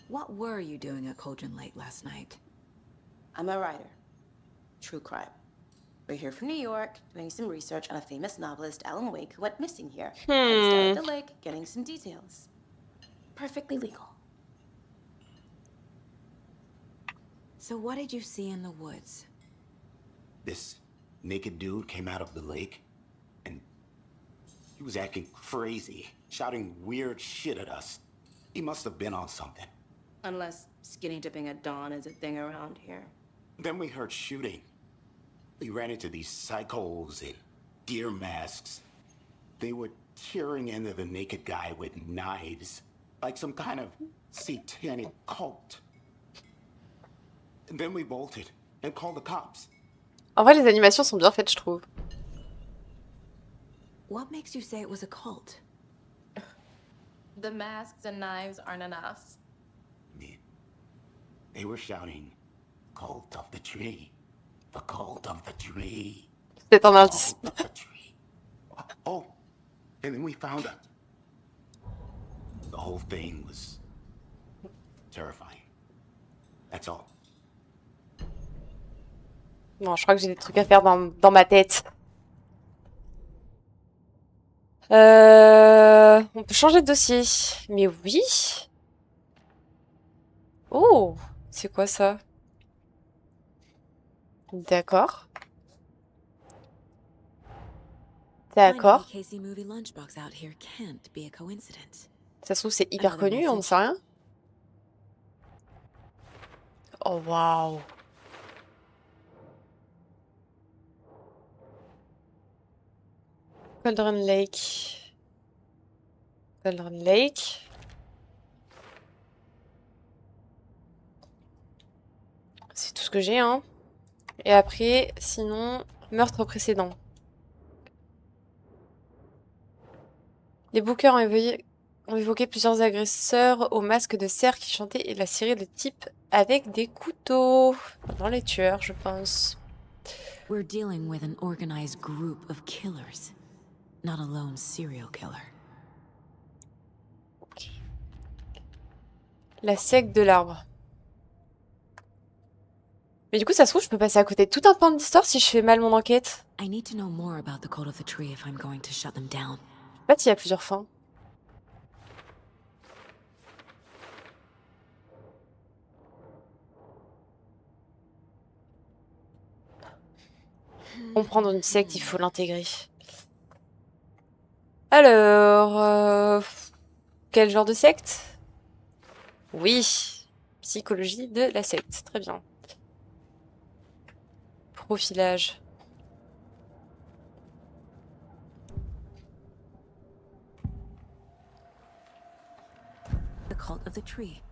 What were you doing at Cauldron Lake last night? I'm a writer. True crime. We're here from New York, doing some research on a famous novelist, Alan Wake, who went missing here. And started at the lake, getting some details. Perfectly legal. So what did you see in the woods? This naked dude came out of the lake, and he was acting crazy, shouting weird shit at us. He must have been on something. Unless skinny dipping at dawn is a thing around here. Then we heard shooting. We ran into these psychos in deer masks. They were tearing into the naked guy with knives, like some kind of satanic cult. And then we bolted and called the cops. En vrai, les animations sont bien faites, je trouve. What makes you say it was a cult? The masks and knives aren't enough. They were shouting, "Cult of the tree. The cult of the tree." C'est un indice. Cult of the tree. Oh, and then we found out. The whole thing was terrifying. That's all. Non, je crois que j'ai des trucs à faire dans ma tête. On peut changer de dossier. Mais oui. Oh, c'est quoi ça? D'accord. D'accord. Casey movie lunchbox out here can't be a coincidence. Ça se trouve, c'est hyper connu, on ne sait rien. Oh, waouh. Cauldron Lake. Cauldron Lake. C'est tout ce que j'ai, hein. Et après, sinon, meurtre précédent. Les bookers ont évoqué plusieurs agresseurs au masque de cerf qui chantaient et la série de types avec des couteaux. Dans les tueurs, je pense. We're dealing with an organized group of killers, not a lone serial killer. La secte de l'arbre. Mais du coup, ça se trouve, je peux passer à côté de tout un pan d'histoire si je fais mal mon enquête. I need to know more about the cult of the tree if I'm going to shut them down. Je sais pas s'il y a plusieurs fins. Comprendre une secte, il faut l'intégrer. Alors, quel genre de secte? Oui, psychologie de la secte, très bien. Profilage. The cult of the tree.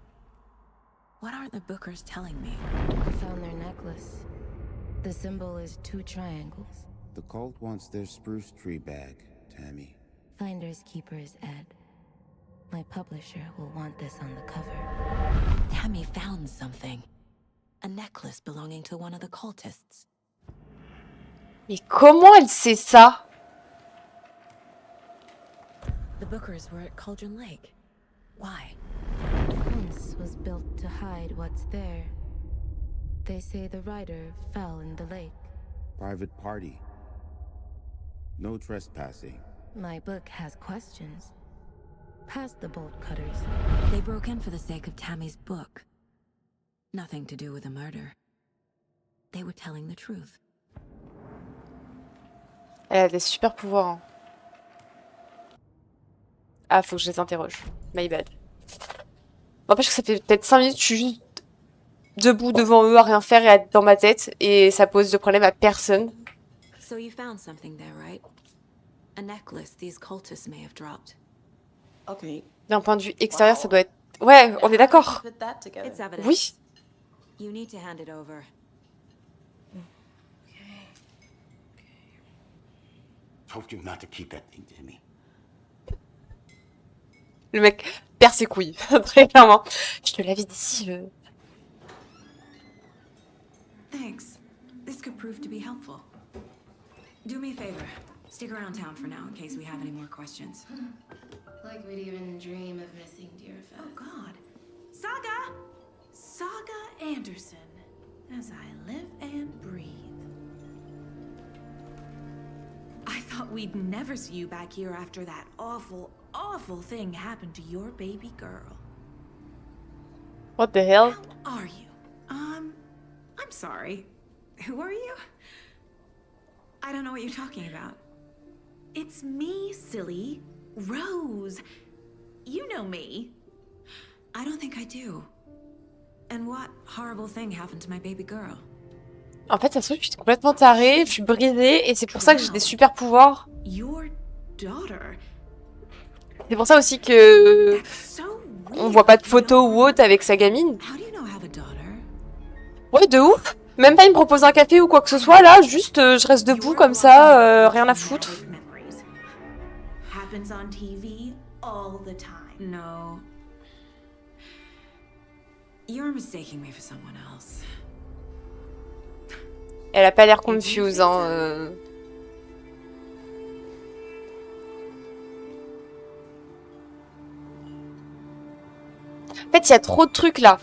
What aren't the bookers telling me? I found their necklace. The symbol is 2 triangles. The cult wants their spruce tree bag, Tammy. Finders keepers, Ed. My publisher will want this on the cover. Tammy found something. A necklace belonging to one of the cultists. Mais comment elle sait ça? The bookers were at Cauldron Lake. Why? The fence was built to hide what's there. They say the rider fell in the lake. Private party. No trespassing. My book has questions. Past the bolt cutters. They broke in for the sake of Tammy's book. Nothing to do with the murder. They were telling the truth. Elle a des super pouvoirs. Hein. Ah, faut que je les interroge. My bad. N'empêche que ça fait peut-être 5 minutes que je suis juste debout devant eux à rien faire et à être dans ma tête. Et ça pose de problème à personne. So you found something there, right? A necklace these cultists may have dropped. Okay. D'un point de vue extérieur, ça doit être... Ouais, on est d'accord. It's evidence. Oui. You need to hand it over. told you not to keep that thing, Timmy. Le mec perd ses couilles, très clairement. Je te l'avais dit si Thanks. This could prove to be helpful. Do me a favor. Stick around town for now in case we have any more questions. Like we'd even dream of missing Deerfest. Oh God. Saga! Saga Anderson. As I live and breathe. I thought we'd never see you back here after that awful, awful thing happened to your baby girl. What the hell? How are you? I'm sorry. Who are you? I don't know what you're talking about. It's me, silly. Rose. You know me. I don't think I do. And what horrible thing happened to my baby girl? En fait, ça se trouve, je suis complètement tarée, je suis brisée, et c'est pour ça que j'ai des super pouvoirs. Your daughter. C'est pour ça aussi que on voit pas de photos ou autre avec sa gamine. Ouais, de ouf. Même pas il me propose un café ou quoi que ce soit là, juste je reste debout comme ça, rien à foutre. Happens on TV all the time. No. You're mistaking me for someone else. Elle a pas l'air confuse, hein. En fait, il y a trop de trucs là.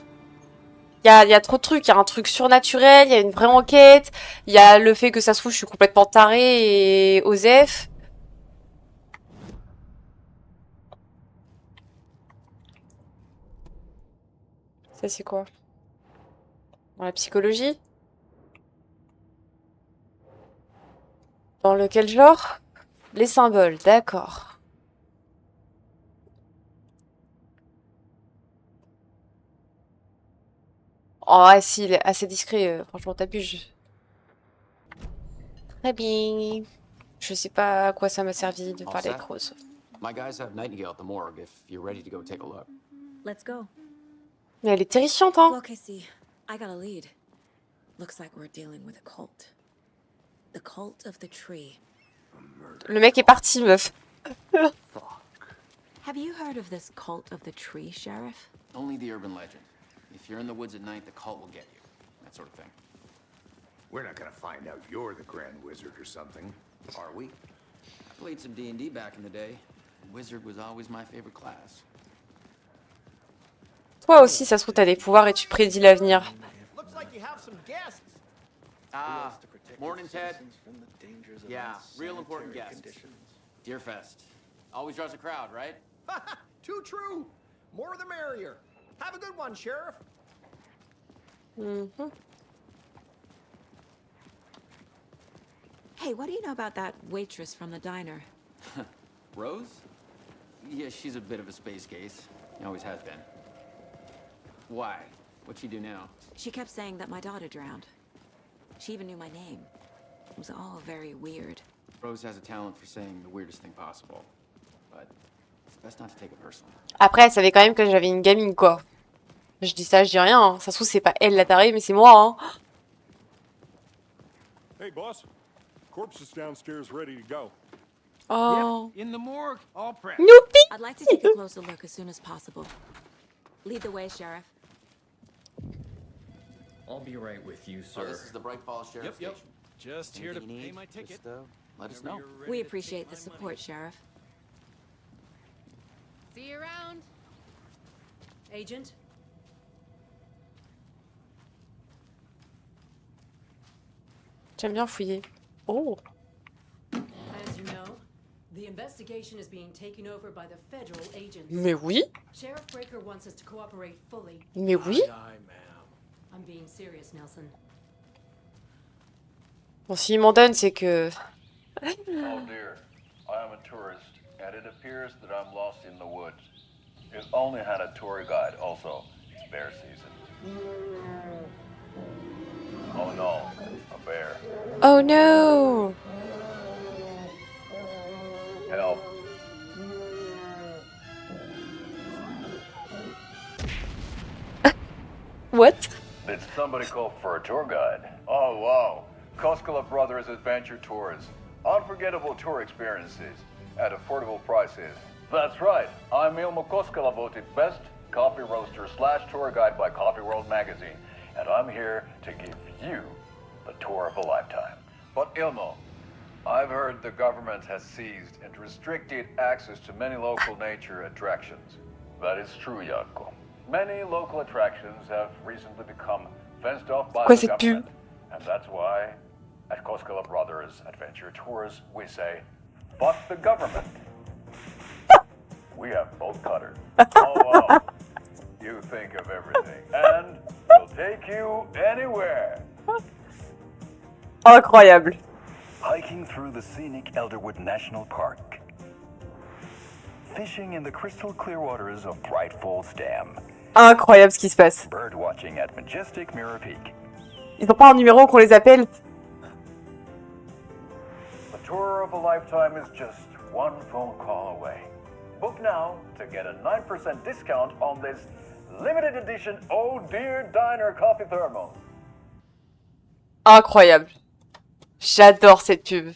Il y a trop de trucs. Il y a un truc surnaturel, il y a une vraie enquête. Il y a le fait que ça se trouve, je suis complètement tarée et Osef. Ça, c'est quoi? Dans la psychologie? Dans lequel genre? Les symboles, d'accord. Oh, ah, si, il est assez discret. Franchement, t'abuses. Très bien. Je sais pas à quoi ça m'a servi de parler avec Rose. My guys have Nightingale at the morgue if you're ready to go take a look. Let's go. Mais elle est terrifiante, hein. Look, I see. I got a lead. Looks like we're dealing with a cult. The cult of the tree. Le mec est parti, meuf. Have you heard of this cult of the tree, Sheriff? Only the urban legend. If you're in the woods at night, the cult will get you. That sort of thing. We're not gonna find out you're the Grand Wizard or something, are we? I played some D&D back in the day. Wizard was always my favorite class. Toi aussi, ça se trouve, t'as des pouvoirs et tu prédis l'avenir. Looks like you have some guests. Ah, morning, Ted. Yeah, real important guest. Deerfest. Always draws a crowd, right? Too true. More the merrier. Have a good one, Sheriff. Hey, what do you know about that waitress from the diner? Rose? Yeah, she's a bit of a space case. Always has been. Why? What'd she do now? She kept saying that my daughter drowned. She even knew my name. It was all very weird. Rose has a talent for saying the weirdest thing possible. But it's best not to take it personally. Après, elle savait quand même que j'avais une gamine, quoi. Je dis ça, je dis rien. Hein. Ça se trouve, c'est pas elle la tarée, mais c'est moi, hein. Hey, boss. Corpse is downstairs ready to go. Oh. Yep, in the morgue, all prepped. Youpi! I'd like to take a closer look as soon as possible. Lead the way, Sheriff. I'll be right with you, sir. Oh, this is the Bright Falls Sheriff Yep. Station. Just here to Anything you pay need, my ticket. just, let us know. We appreciate the support, Sheriff. See you around. Agent? J'aime bien fouiller. Oh. As you know, the investigation is being taken over by the federal agents. Mais oui. Sheriff Breaker wants us to cooperate fully. Mais oui. I'm being serious, Nelson. Bon, s'il m'en donne, c'est que... Oh dear, I am a tourist, and it appears that I'm lost in the woods. It only had a tour guide, also. It's bear season. Oh no, a bear. Oh no! Help. What? Did somebody call for a tour guide? Oh wow, Koskela Brothers Adventure Tours. Unforgettable tour experiences at affordable prices. That's right, I'm Ilmo Koskela, voted best coffee roaster / tour guide by Coffee World magazine, and I'm here to give you the tour of a lifetime. But Ilmo, I've heard the government has seized and restricted access to many local nature attractions. That is true, Jaakko. Many local attractions have recently become fenced off by the government, and that's why at Koskela Brothers Adventure Tours we say, fuck the government. We have both cutters. Oh wow. You think of everything, and we'll take you anywhere. Incroyable. Hiking through the scenic Elderwood National Park. Fishing in the crystal clear waters of Bright Falls Dam. Incroyable ce qui se passe. Bird watching at Majestic Mirror Peak. Ils n'ont pas un numéro qu'on les appelle. The tour of a lifetime is just one phone call away. Book now to get a 9% discount on this limited edition Oh Dear Diner Coffee Thermal. Incroyable. J'adore cette pub.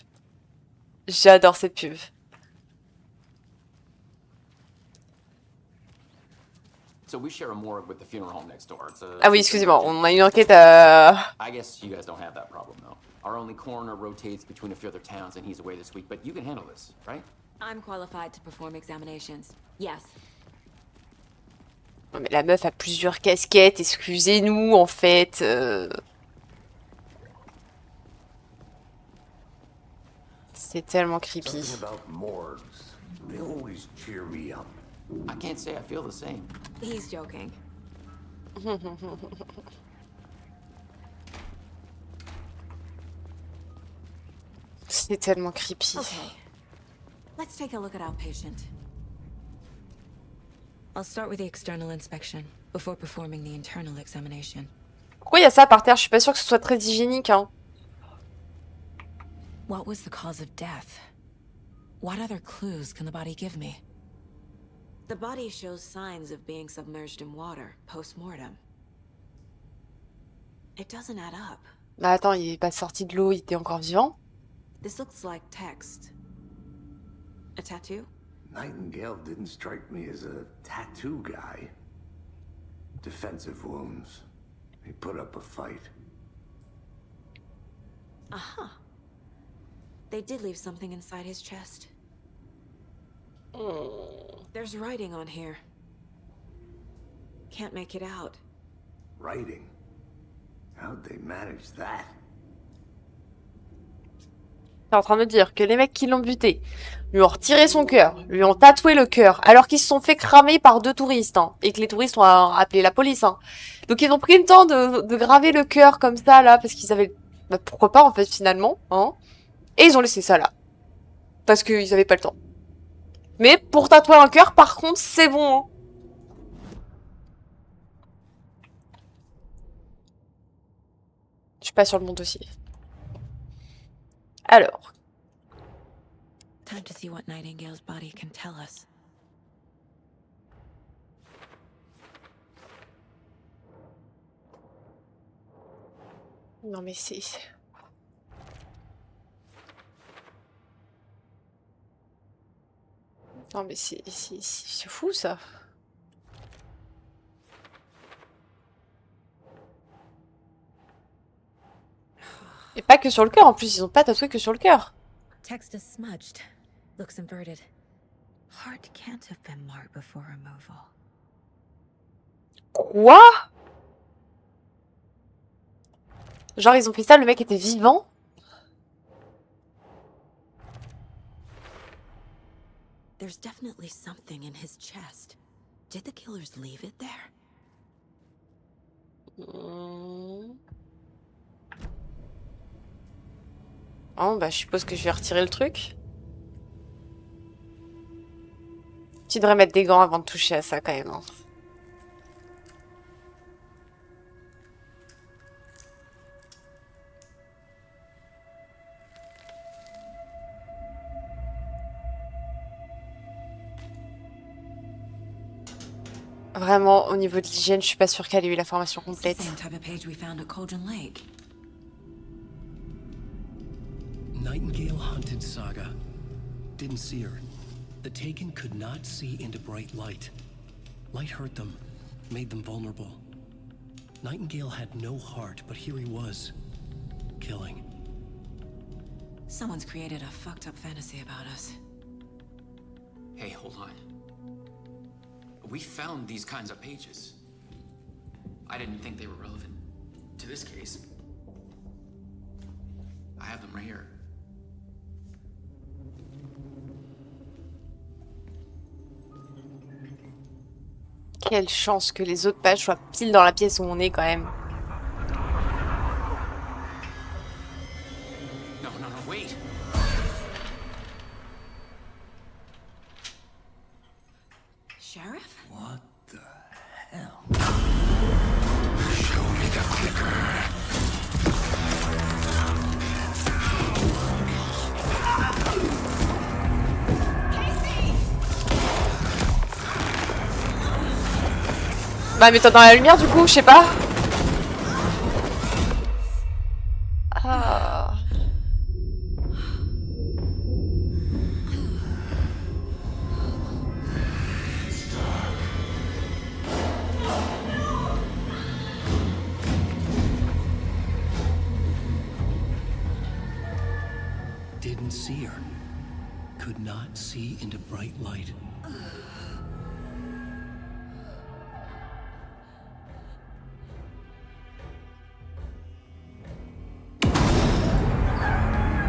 J'adore cette pub. So we share a morgue with the funeral home next door. It's a Ah oui, excusez-moi, on a une enquête à... I guess you guys don't have that problem though. Our only coroner rotates between a few other towns and he's away this week, but you can handle this, right? I'm qualified to perform examinations. Yes. Non mais la meuf a plusieurs casquettes, excusez-nous en fait. C'est tellement creepy. Something about morgues. They always cheer me up. I can't say I feel the same. He's joking. C'est tellement creepy. Okay. Let's take a look at our patient. I'll start with the external inspection before performing the internal examination. Pourquoi il y a ça par terre? Je suis pas sûre que ce soit très hygiénique, hein. What was the cause of death? What other clues can the body give me? The body shows signs of being submerged in water post-mortem. It doesn't add up. Bah attends, il est pas sorti de l'eau, il était encore vivant. This looks like text. A tattoo? Nightingale didn't strike me as a tattoo guy. Defensive wounds. He put up a fight. Aha. They did leave something inside his chest. There's writing on here. Can't make it out. Writing? How'd they manage that? T'es en train de me dire que les mecs qui l'ont buté lui ont retiré son cœur, lui ont tatoué le cœur, alors qu'ils se sont fait cramer par 2 touristes, hein, et que les touristes ont appelé la police. Hein. Donc ils ont pris le temps de graver le cœur comme ça, là, parce qu'ils avaient... Bah, pourquoi pas, en fait, finalement. Hein. Et ils ont laissé ça là. Parce qu'ils avaient pas le temps. Mais pour tatouer un cœur, par contre, c'est bon. Hein. Je suis pas sur le bon dossier. Alors. Time to see what Nightingale's body can tell us. Non mais c'est... Non mais c'est fou ça. Et pas que sur le cœur, en plus ils ont pas tatoué que sur le cœur. Text is smudged. Looks inverted. Heart can't have been marked before removal. Quoi? Genre ils ont fait ça, le mec était vivant? There's definitely something in his chest. Did the killers leave it there? Oh bah je suppose que je vais retirer le truc. Tu devrais mettre des gants avant de toucher à ça quand même. Hein. Vraiment, au niveau de l'hygiène, je suis pas sûre qu'elle ait eu la formation complète. Nightingale hunted Night Saga. Didn't see her. The Taken could not see into bright light. Light hurt them, made them vulnerable. Nightingale had no heart, but here he was, killing. Someone's created a fucked up fantasy about us. Hey, hold on. We found these kinds of pages. I didn't think they were relevant to this case. I have them right here. Quelle chance que les autres pages soient pile dans la pièce où on est quand même. No, wait. Sheriff? What the hell? Show me the clicker. Bah mets-toi dans la lumière du coup, je sais pas. Ah. Didn't see her. Could not see into bright light.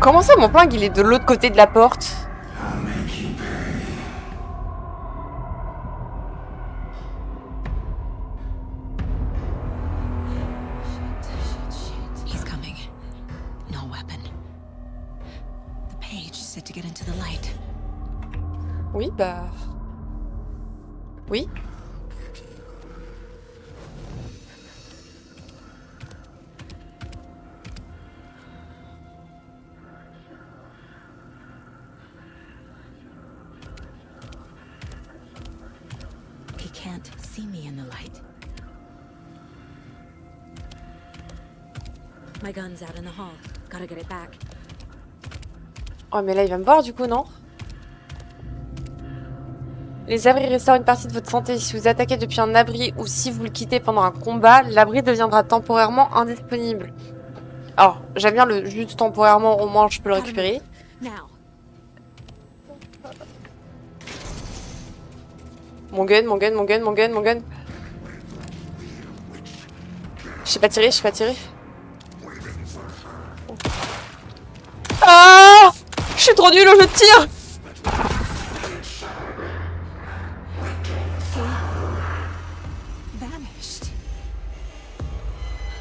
Comment ça mon ping il est de l'autre côté de la porte? He's coming. No weapon. The page said to get into the light. Oui bah... Oui. He can't see me in the light. My gun's out in the hall. Gotta get it back. Oh mais là il va me voir du coup non? Les abris restaurent une partie de votre santé. Si vous attaquez depuis un abri ou si vous le quittez pendant un combat, l'abri deviendra temporairement indisponible. Alors, j'aime bien le juste temporairement, au moins je peux le récupérer. Mon gun. Je sais pas tirer. Ah! Je suis trop nulle au jeu de tir!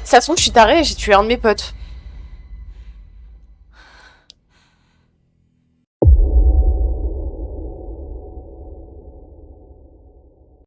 Ça se trouve, je suis tarée et j'ai tué un de mes potes.